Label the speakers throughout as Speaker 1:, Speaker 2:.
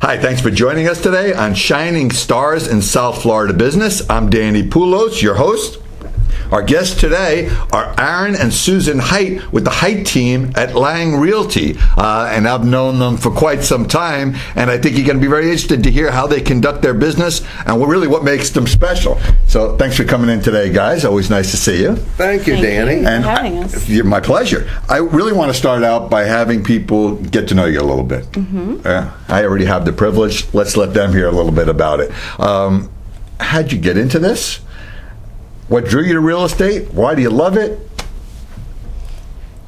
Speaker 1: Hi, thanks for joining us today on Shining Stars in South Florida Business. I'm Danny Poulos, your host. Our guests today are Aaron and Susan Hyte with the Hyte team at Lang Realty. And I've known them for quite some time, and I think you're going to be very interested to hear how they conduct their business and what makes them special. So thanks for coming in today, guys. Always nice to see you.
Speaker 2: Thank you, Danny.
Speaker 1: And
Speaker 3: for having us.
Speaker 1: My pleasure. I really want to start out by having people get to know you a little bit. I already have the privilege. Let's let them hear a little bit about it. How'd you get into this? What drew you to real estate? Why do you love it?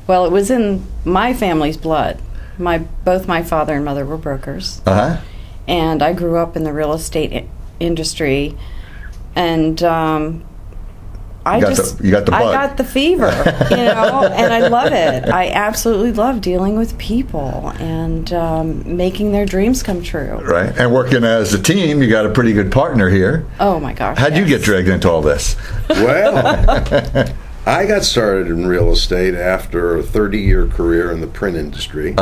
Speaker 3: Well, it was in my family's blood. Both my father and mother were brokers. And I grew up in the real estate industry, and I got the fever, and I love it. I absolutely love dealing with people and making their dreams come true.
Speaker 1: Right, and working as a team, you got a pretty good partner here.
Speaker 3: Oh my gosh!
Speaker 1: How'd you get dragged into all this?
Speaker 2: Well, I got started in real estate after a 30-year career in the print industry,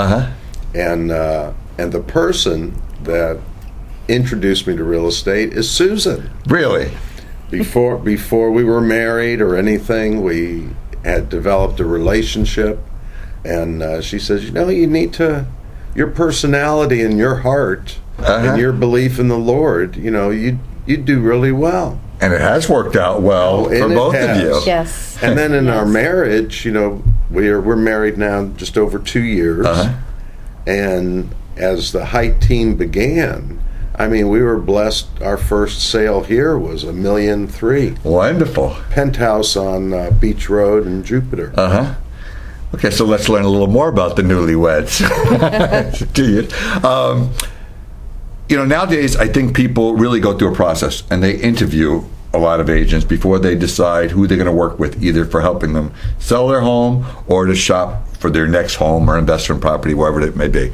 Speaker 2: and the person that introduced me to real estate is Susan.
Speaker 1: Really?
Speaker 2: Before we were married or anything, we had developed a relationship, and she says, you need to, your personality and your heart and your belief in the Lord, you do really well.
Speaker 1: And it has worked out well for both of you.
Speaker 3: Yes.
Speaker 2: And then in our marriage, we're married now just over 2 years, and as the Hyte team began, we were blessed. Our first sale here was $1.3 million.
Speaker 1: Wonderful.
Speaker 2: Penthouse on Beach Road in Jupiter.
Speaker 1: Okay, so let's learn a little more about the newlyweds. Nowadays, I think people really go through a process, and they interview a lot of agents before they decide who they're going to work with, either for helping them sell their home or to shop for their next home or investment property, wherever it may be.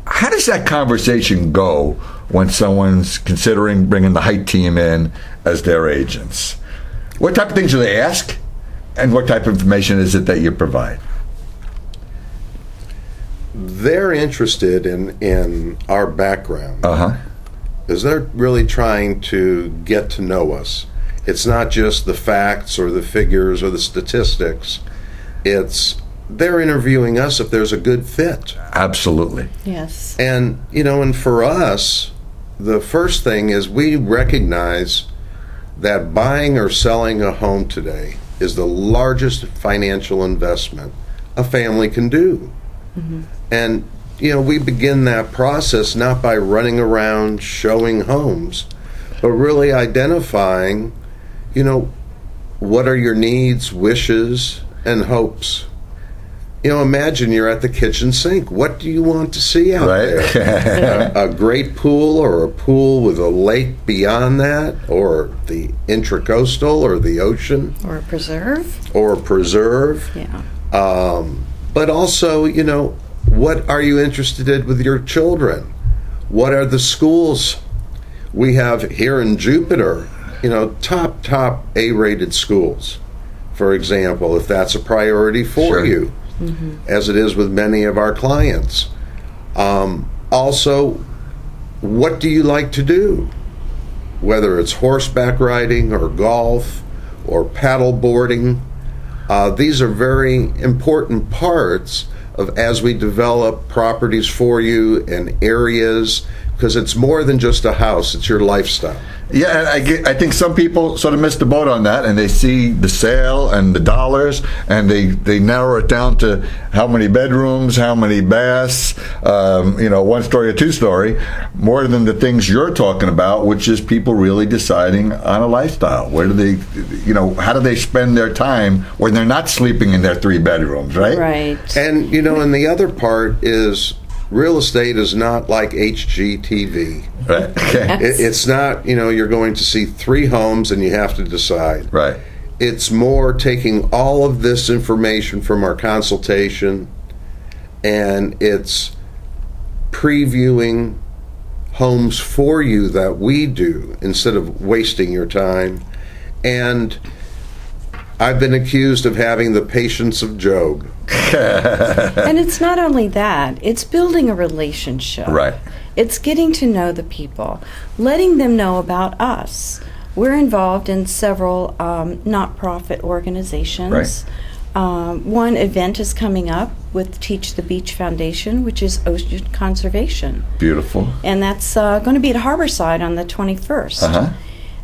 Speaker 1: How does that conversation go when someone's considering bringing the Hyte team in as their agents? What type of things do they ask, and what type of information is it that you provide?
Speaker 2: They're interested in our background. Because they're really trying to get to know us. It's not just the facts or the figures or the statistics. They're interviewing us if there's a good fit.
Speaker 1: Absolutely.
Speaker 3: Yes.
Speaker 2: And, and for us, the first thing is we recognize that buying or selling a home today is the largest financial investment a family can do. And, we begin that process not by running around showing homes, but really identifying, what are your needs, wishes, and hopes. Imagine you're at the kitchen sink. What do you want to see out there? A great pool, or a pool with a lake beyond that, or the intracoastal, or the ocean.
Speaker 3: Or a preserve.
Speaker 2: Yeah. But also, what are you interested in with your children? What are the schools we have here in Jupiter? Top A-rated schools, for example, if that's a priority for you. As it is with many of our clients. Also, what do you like to do? Whether it's horseback riding or golf or paddle boarding, these are very important parts of as we develop properties for you and areas, because it's more than just a house, it's your lifestyle.
Speaker 1: Yeah, and I think some people sort of miss the boat on that, and they see the sale and the dollars, and they narrow it down to how many bedrooms, how many baths, 1 story or 2 story, more than the things you're talking about, which is people really deciding on a lifestyle. Where do they, how do they spend their time when they're not sleeping in their 3 bedrooms, right?
Speaker 3: Right.
Speaker 2: And, and the other part is, real estate is not like HGTV.
Speaker 1: Right. Okay.
Speaker 2: It's not, you're going to see 3 homes and you have to decide.
Speaker 1: Right.
Speaker 2: It's more taking all of this information from our consultation, and it's previewing homes for you that we do instead of wasting your time. And I've been accused of having the patience of Job.
Speaker 3: And it's not only that, it's building a relationship.
Speaker 1: Right.
Speaker 3: It's getting to know the people, letting them know about us. We're involved in several not-profit organizations.
Speaker 1: Right.
Speaker 3: One event is coming up with Teach the Beach Foundation, which is ocean conservation.
Speaker 1: Beautiful.
Speaker 3: And that's going to be at Harborside on the 21st.
Speaker 1: Uh-huh.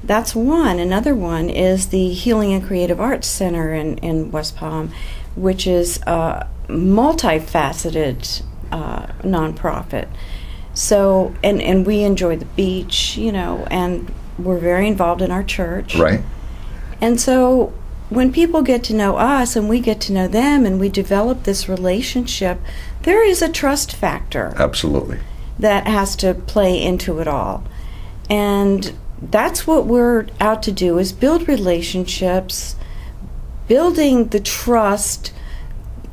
Speaker 3: That's one. Another one is the Healing and Creative Arts Center in West Palm, which is a multifaceted nonprofit. So, and we enjoy the beach, and we're very involved in our church.
Speaker 1: Right.
Speaker 3: And so when people get to know us and we get to know them and we develop this relationship, there is a trust factor.
Speaker 1: Absolutely.
Speaker 3: That has to play into it all. And that's what we're out to do, is build relationships, building the trust,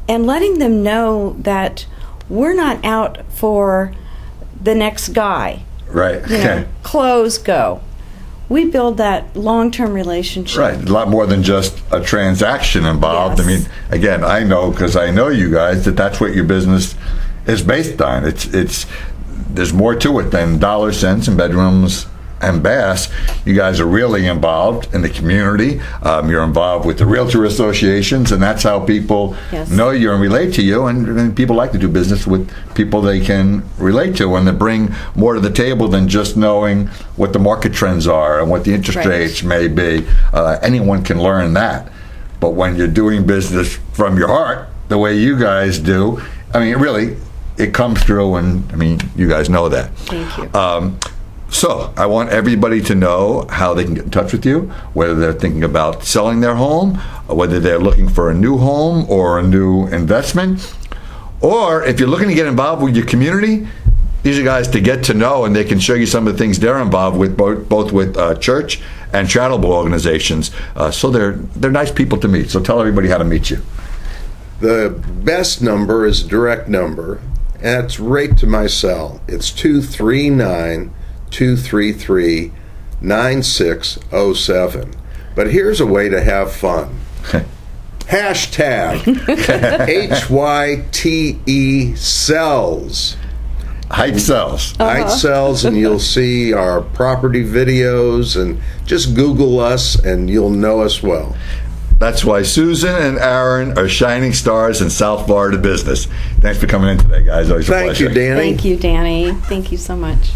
Speaker 3: and letting them know that we're not out for the next guy.
Speaker 1: Right.
Speaker 3: Close, go. We build that long-term relationship.
Speaker 1: Right. A lot more than just a transaction involved.
Speaker 3: Yes.
Speaker 1: I mean, again, I know, because I know you guys, that's what your business is based on. It's there's more to it than dollar cents and bedrooms and baths. You guys are really involved in the community. You're involved with the Realtor associations, and that's how people know you and relate to you. And people like to do business with people they can relate to, and they bring more to the table than just knowing what the market trends are and what the interest rates may be. Anyone can learn that. But when you're doing business from your heart, the way you guys do, I mean, really, it comes through, and I mean, you guys know that.
Speaker 3: Thank you.
Speaker 1: So I want everybody to know how they can get in touch with you, whether they're thinking about selling their home, whether they're looking for a new home or a new investment, or if you're looking to get involved with your community, these are guys to get to know, and they can show you some of the things they're involved with, both with church and charitable organizations. So they're nice people to meet. So tell everybody how to meet you.
Speaker 2: The best number is a direct number, and it's right to my cell. It's 239-233-9607. But here's a way to have fun. Hashtag HYTE sells.
Speaker 1: Hyte sells.
Speaker 2: Hyte sells, and you'll see our property videos, and just Google us and you'll know us well.
Speaker 1: That's why Susan and Aaron are shining stars in South Florida business. Thanks for coming in today, guys. Always a pleasure.
Speaker 2: Thank you, Danny.
Speaker 3: Thank you, Danny. Thank you so much.